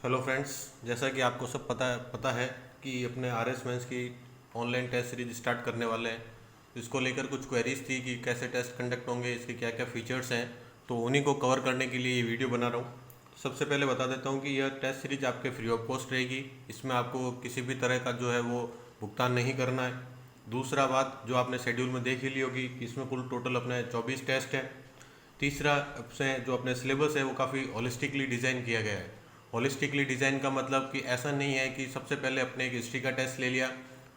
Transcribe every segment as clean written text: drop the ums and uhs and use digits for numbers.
Hello friends, जैसा कि आपको सब पता है कि अपने आर एस मेंस की ऑनलाइन टेस्ट सीरीज स्टार्ट करने वाले हैं। इसको लेकर कुछ क्वेरीज थी कि कैसे टेस्ट कंडक्ट होंगे, इसके क्या क्या फीचर्स हैं, तो उन्हीं को कवर करने के लिए ये वीडियो बना रहा हूँ। सबसे पहले बता देता हूँ कि यह टेस्ट सीरीज आपके फ्री ऑफ कॉस्ट रहेगी। इसमें आपको किसी भी तरह का जो है वो भुगतान नहीं करना है। दूसरा बात, जो आपने शेड्यूल में देख ही ली होगी कि इसमें कुल टोटल अपने 24 टेस्ट है। तीसरा, अपने जो अपने सिलेबस है वो काफ़ी होलिस्टिकली डिज़ाइन किया गया है। होलिस्टिकली डिज़ाइन का मतलब कि ऐसा नहीं है कि सबसे पहले अपने एक हिस्ट्री का टेस्ट ले लिया,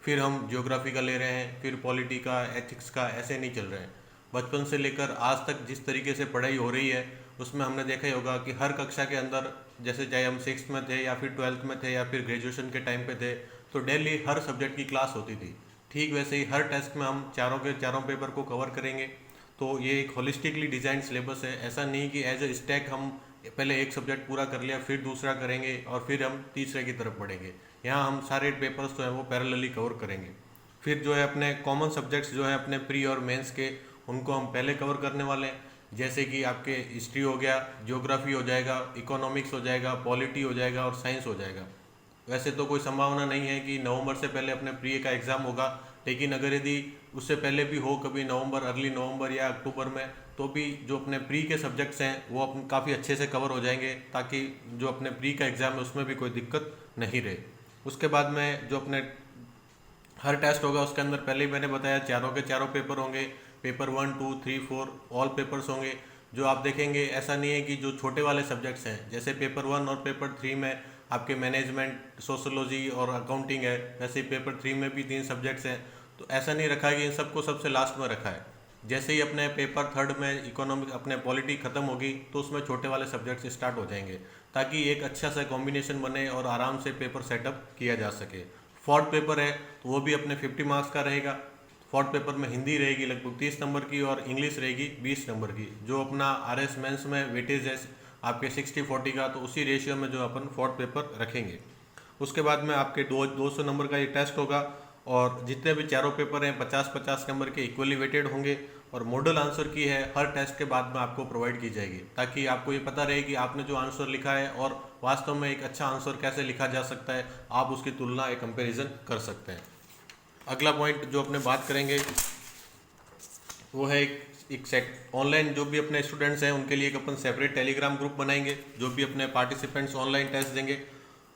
फिर हम ज्योग्राफी का ले रहे हैं, फिर पॉलिटी का, एथिक्स का, ऐसे नहीं चल रहे हैं। बचपन से लेकर आज तक जिस तरीके से पढ़ाई हो रही है उसमें हमने देखा ही होगा कि हर कक्षा के अंदर, जैसे चाहे हम 6th में थे या फिर 12th में थे या फिर ग्रेजुएशन के टाइम पे थे, तो डेली हर सब्जेक्ट की क्लास होती थी। ठीक वैसे ही हर टेस्ट में हम चारों के चारों पेपर को कवर करेंगे। तो ये एक होलिस्टिकली डिज़ाइन सिलेबस है। ऐसा नहीं कि एज ए स्टैक हम पहले एक सब्जेक्ट पूरा कर लिया फिर दूसरा करेंगे और फिर हम तीसरे की तरफ बढ़ेंगे। यहाँ हम सारे पेपर्स जो हैं वो पैरेलली कवर करेंगे। फिर जो है अपने कॉमन सब्जेक्ट्स जो हैं अपने प्री और मेंस के, उनको हम पहले कवर करने वाले हैं। जैसे कि आपके हिस्ट्री हो गया, ज्योग्राफी हो जाएगा, इकोनॉमिक्स हो जाएगा, पॉलिटी हो जाएगा और साइंस हो जाएगा। वैसे तो कोई संभावना नहीं है कि नवंबर से पहले अपने प्री का एग्ज़ाम होगा, लेकिन अगर यदि उससे पहले भी हो, कभी नवंबर, अर्ली नवंबर या अक्टूबर में, तो भी जो अपने प्री के सब्जेक्ट्स हैं वो अपन काफ़ी अच्छे से कवर हो जाएंगे, ताकि जो अपने प्री का एग्ज़ाम है उसमें भी कोई दिक्कत नहीं रहे। उसके बाद में जो अपने हर टेस्ट होगा उसके अंदर पहले ही मैंने बताया चारों के चारों पेपर होंगे। पेपर 1, 2, 3, 4 ऑल पेपर्स होंगे। जो आप देखेंगे, ऐसा नहीं है कि जो छोटे वाले सब्जेक्ट्स हैं, जैसे पेपर 1 और पेपर 3 में आपके मैनेजमेंट, सोशोलॉजी और अकाउंटिंग है, वैसे ही पेपर 3 में भी 3 सब्जेक्ट्स हैं। तो ऐसा नहीं रखा है कि इन सबको सबसे लास्ट में रखा है। जैसे ही अपने पेपर 3rd में इकोनॉमिक अपने पॉलिटी खत्म होगी तो उसमें छोटे वाले सब्जेक्ट्स स्टार्ट हो जाएंगे, ताकि एक अच्छा सा कॉम्बिनेशन बने और आराम से पेपर सेटअप किया जा सके। 4th पेपर है तो वो भी अपने 50 मार्क्स का रहेगा। 4th पेपर में हिंदी रहेगी लगभग 30 नंबर की और इंग्लिश रहेगी 20 नंबर की। जो अपना आर एस मेंस में वेटेज है आपके 60-40 का, तो उसी रेशियो में जो अपन 4th पेपर रखेंगे। उसके बाद में आपके 200 नंबर का ये टेस्ट होगा और जितने भी चारों पेपर हैं 50-50 नंबर के इक्वली वेटेड होंगे। और मॉडल आंसर की है हर टेस्ट के बाद में आपको प्रोवाइड की जाएगी, ताकि आपको ये पता रहे कि आपने जो आंसर लिखा है और वास्तव में एक अच्छा आंसर कैसे लिखा जा सकता है, आप उसकी तुलना, एक कंपैरिजन कर सकते हैं। अगला पॉइंट जो अपने बात करेंगे वो है एक सेट ऑनलाइन, जो भी अपने स्टूडेंट्स हैं उनके लिए एक अपन सेपरेट टेलीग्राम ग्रुप बनाएंगे, जो भी अपने पार्टिसिपेंट्स ऑनलाइन टेस्ट देंगे।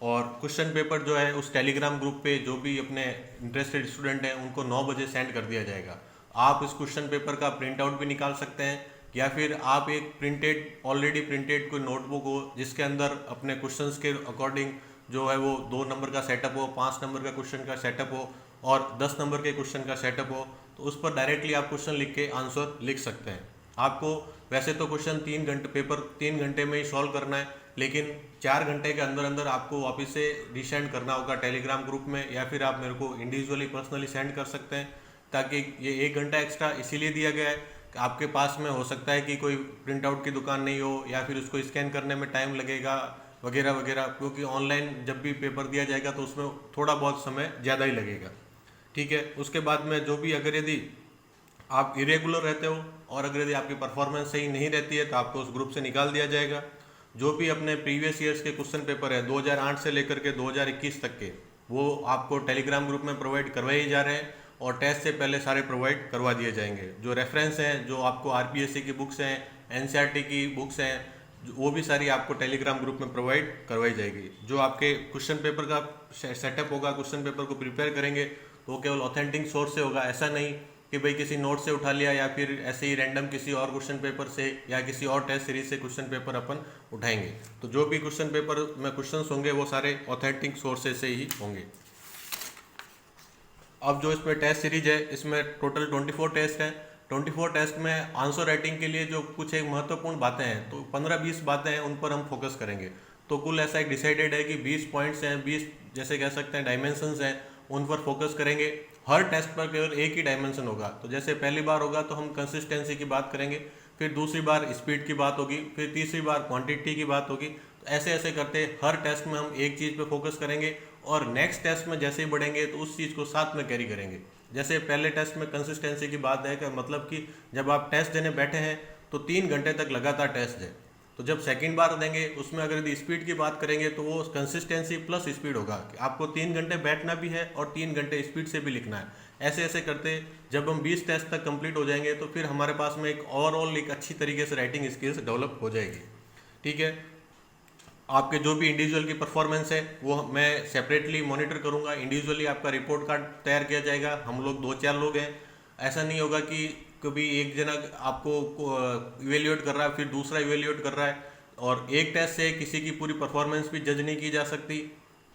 और क्वेश्चन पेपर जो है उस टेलीग्राम ग्रुप पे जो भी अपने इंटरेस्टेड स्टूडेंट हैं उनको 9 बजे सेंड कर दिया जाएगा। आप इस क्वेश्चन पेपर का प्रिंट आउट भी निकाल सकते हैं, या फिर आप एक ऑलरेडी प्रिंटेड कोई नोटबुक हो जिसके अंदर अपने क्वेश्चंस के अकॉर्डिंग जो है वो 2 नंबर का सेटअप हो, 5 नंबर का क्वेश्चन का सेटअप हो और 10 नंबर के क्वेश्चन का सेटअप हो, तो उस पर डायरेक्टली आप क्वेश्चन लिख के आंसर लिख सकते हैं। आपको वैसे तो क्वेश्चन 3 घंटे, पेपर 3 घंटे में ही सॉल्व करना है, लेकिन 4 घंटे के अंदर अंदर आपको वापस से रिसेंड करना होगा टेलीग्राम ग्रुप में, या फिर आप मेरे को इंडिविजुअली पर्सनली सेंड कर सकते हैं। ताकि ये 1 घंटा एक्स्ट्रा इसीलिए दिया गया है कि आपके पास में हो सकता है कि कोई प्रिंट आउट की दुकान नहीं हो, या फिर उसको स्कैन करने में टाइम लगेगा वगैरह वगैरह, क्योंकि ऑनलाइन जब भी पेपर दिया जाएगा तो उसमें थोड़ा बहुत समय ज़्यादा ही लगेगा। ठीक है। उसके बाद में जो भी, अगर यदि आप इरेगुलर रहते हो और अगर यदि आपकी परफॉर्मेंस सही नहीं रहती है तो आपको उस ग्रुप से निकाल दिया जाएगा। जो भी अपने प्रीवियस ईयर्स के क्वेश्चन पेपर है 2008 से लेकर के 2021 तक के, वो आपको टेलीग्राम ग्रुप में प्रोवाइड करवाए ही जा रहे हैं और टेस्ट से पहले सारे प्रोवाइड करवा दिए जाएंगे। जो रेफरेंस हैं, जो आपको आरपीएससी की बुक्स हैं, एनसीईआरटी की बुक्स हैं, वो भी सारी आपको टेलीग्राम ग्रुप में प्रोवाइड करवाई जाएगी। जो आपके क्वेश्चन पेपर का सेटअप होगा, क्वेश्चन पेपर को प्रिपेयर करेंगे तो वो केवल ऑथेंटिक सोर्स से होगा। ऐसा नहीं कि भाई किसी नोट से उठा लिया या फिर ऐसे ही रैंडम किसी और क्वेश्चन पेपर से या किसी और टेस्ट सीरीज से क्वेश्चन पेपर अपन उठाएंगे। तो जो भी क्वेश्चन पेपर में क्वेश्चंस होंगे वो सारे ऑथेंटिक सोर्सेज से ही होंगे। अब जो इसमें टेस्ट सीरीज है, इसमें टोटल 24 टेस्ट है। 24 टेस्ट में आंसर राइटिंग के लिए जो कुछ एक महत्वपूर्ण बातें हैं, तो 15-20 बातें हैं, उन पर हम फोकस करेंगे। तो कुल ऐसा एक डिसाइडेड है कि 20 पॉइंट्स हैं, 20 जैसे कह सकते हैं डायमेंशंस हैं, उन पर फोकस करेंगे। हर टेस्ट पर केवल एक ही डायमेंशन होगा। तो जैसे पहली बार होगा तो हम कंसिस्टेंसी की बात करेंगे, फिर दूसरी बार स्पीड की बात होगी, फिर तीसरी बार क्वांटिटी की बात होगी। तो ऐसे ऐसे करते हर टेस्ट में हम एक चीज़ पे फोकस करेंगे और नेक्स्ट टेस्ट में जैसे ही बढ़ेंगे तो उस चीज़ को साथ में कैरी करेंगे। जैसे पहले टेस्ट में कंसिस्टेंसी की बात है कि मतलब कि जब आप टेस्ट देने बैठे हैं तो 3 घंटे तक लगातार टेस्ट है। तो जब सेकंड बार देंगे उसमें अगर यदि स्पीड की बात करेंगे तो वो कंसिस्टेंसी प्लस स्पीड होगा कि आपको 3 घंटे बैठना भी है और 3 घंटे स्पीड से भी लिखना है। ऐसे ऐसे करते जब हम 20 टेस्ट तक कंप्लीट हो जाएंगे तो फिर हमारे पास में एक ओवरऑल एक अच्छी तरीके से राइटिंग स्किल्स डेवलप हो जाएगी। ठीक है, आपके जो भी इंडिविजुअल की परफॉर्मेंस है वो मैं सेपरेटली मॉनिटर करूंगा। इंडिविजुअली आपका रिपोर्ट कार्ड तैयार किया जाएगा। हम लोग 2-4 लोग हैं, ऐसा नहीं होगा कि कभी एक जना आपको इवेल्यूएट कर रहा है फिर दूसरा इवेल्यूएट कर रहा है, और एक टेस्ट से किसी की पूरी परफॉर्मेंस भी जज नहीं की जा सकती।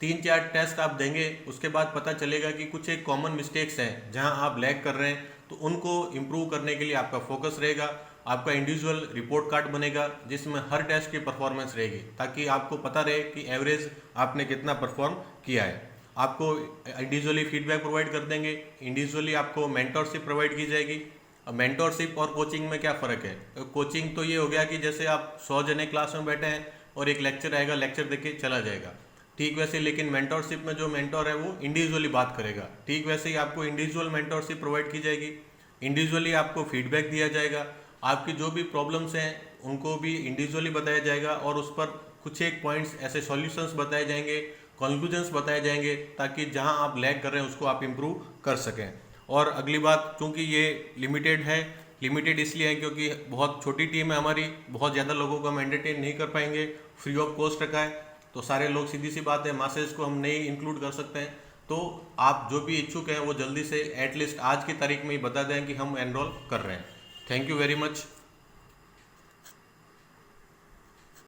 3-4 टेस्ट आप देंगे उसके बाद पता चलेगा कि कुछ एक कॉमन मिस्टेक्स हैं जहां आप लैग कर रहे हैं, तो उनको इम्प्रूव करने के लिए आपका फोकस रहेगा। आपका इंडिविजुअल रिपोर्ट कार्ड बनेगा जिसमें हर टेस्ट की परफॉर्मेंस रहेगी, ताकि आपको पता रहे कि एवरेज आपने कितना परफॉर्म किया है। आपको इंडिविजुअली फीडबैक प्रोवाइड कर देंगे, इंडिविजुअली आपको मेंटरशिप प्रोवाइड की जाएगी। अब मेंटरशिप और कोचिंग में क्या फ़र्क है? कोचिंग तो ये हो गया कि जैसे आप 100 जने क्लास में बैठे हैं और एक लेक्चर आएगा, लेक्चर देख के चला जाएगा, ठीक वैसे। लेकिन मेंटरशिप में जो मेंटर है वो इंडिविजुअली बात करेगा, ठीक वैसे ही आपको इंडिविजुअल मेंटरशिप प्रोवाइड की जाएगी। इंडिविजुअली आपको फीडबैक दिया जाएगा, आपकी जो भी प्रॉब्लम्स हैं उनको भी इंडिविजुअली बताया जाएगा और उस पर कुछ एक पॉइंट्स ऐसे सॉल्यूशंस बताए जाएंगे, कंक्लूजन्स बताए जाएंगे, ताकि जहां आप लैग कर रहे हैं उसको आप इम्प्रूव कर सकें। और अगली बात, क्योंकि ये लिमिटेड है, लिमिटेड इसलिए है क्योंकि बहुत छोटी टीम है हमारी, बहुत ज़्यादा लोगों को हम एंटरटेन नहीं कर पाएंगे, फ्री ऑफ कॉस्ट रखा है, तो सारे लोग, सीधी सी बात है, मासेज को हम नहीं इंक्लूड कर सकते हैं। तो आप जो भी इच्छुक हैं वो जल्दी से एटलीस्ट आज की तारीख में ही बता दें कि हम एनरोल कर रहे हैं। Thank you very much.